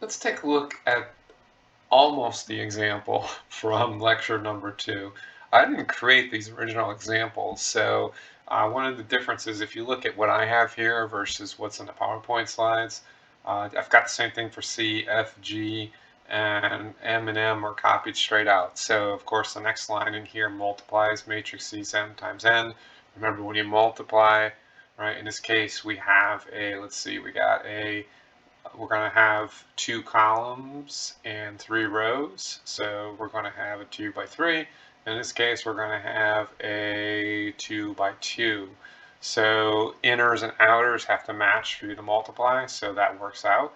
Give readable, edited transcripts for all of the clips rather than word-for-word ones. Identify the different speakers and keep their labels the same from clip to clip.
Speaker 1: Let's take a look at almost the example from lecture number 2. I didn't create these original examples, so one of the differences, if you look at what I have here versus what's in the PowerPoint slides, I've got the same thing for C, F, G, and M and M are copied straight out. So, of course, the next line in here multiplies matrix C7 times N. Remember, when you multiply, right, in this case, we have a, let's see, we're going to have 2 columns and 3 rows. So we're going to have a 2 by 3. In this case, we're going to have a 2 by 2. So inners and outers have to match for you to multiply, so that works out.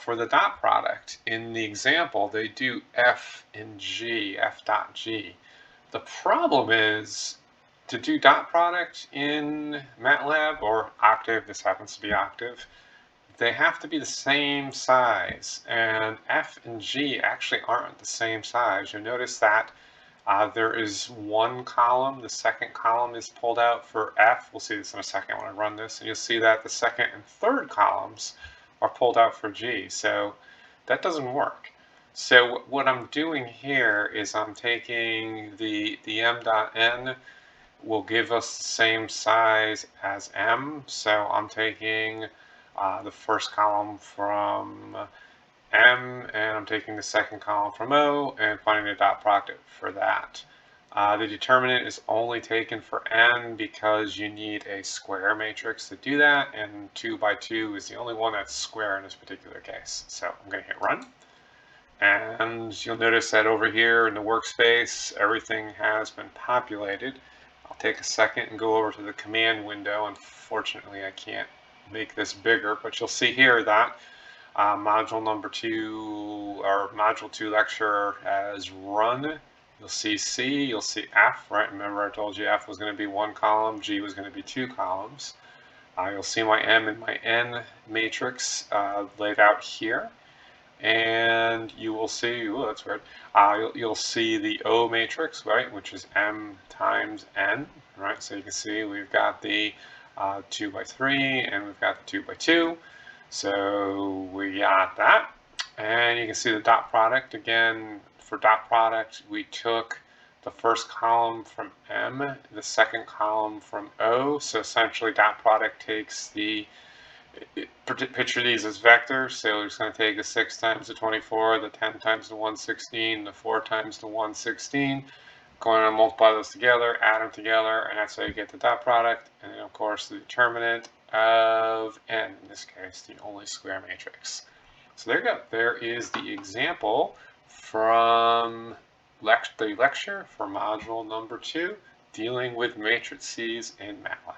Speaker 1: For the dot product, in the example, they do F and G, F dot G. The problem is, to do dot product in MATLAB or Octave, this happens to be Octave, they have to be the same size, and F and G actually aren't the same size. You'll notice that there is one column, the second column is pulled out for F. We'll see this in a second when I run this, and you'll see that the second and third columns are pulled out for G, so that doesn't work. So what I'm doing here is I'm taking the M dot N will give us the same size as M, so I'm taking the first column from M, and I'm taking the second column from O and finding the dot product for that. The determinant is only taken for N because you need a square matrix to do that, and 2 by 2 is the only one that's square in this particular case. So I'm going to hit run, and you'll notice that over here in the workspace, everything has been populated. I'll take a second and go over to the command window. Unfortunately, I can't make this bigger, but you'll see here that module number 2 or module 2 lecture has run. You'll see C, you'll see F, right? Remember I told you F was going to be 1 column, G was going to be 2 columns. You'll see my M and my N matrix laid out here. And you will see, oh, that's weird. You'll see the O matrix, right, which is M times N, right? So you can see we've got the 2 by 3 and we've got the 2 by 2. So we got that. And you can see the dot product. Again, for dot product, we took the first column from M, the second column from O. So essentially dot product takes the, picture these as vectors. So it's going to take the 6 times the 24, the 10 times the 116, the 4 times the 116. Going to multiply those together, add them together, and that's how you get the dot product. And then, of course, the determinant of N, in this case, the only square matrix. So there you go. There is the example from the lecture for module number 2, dealing with matrices in MATLAB.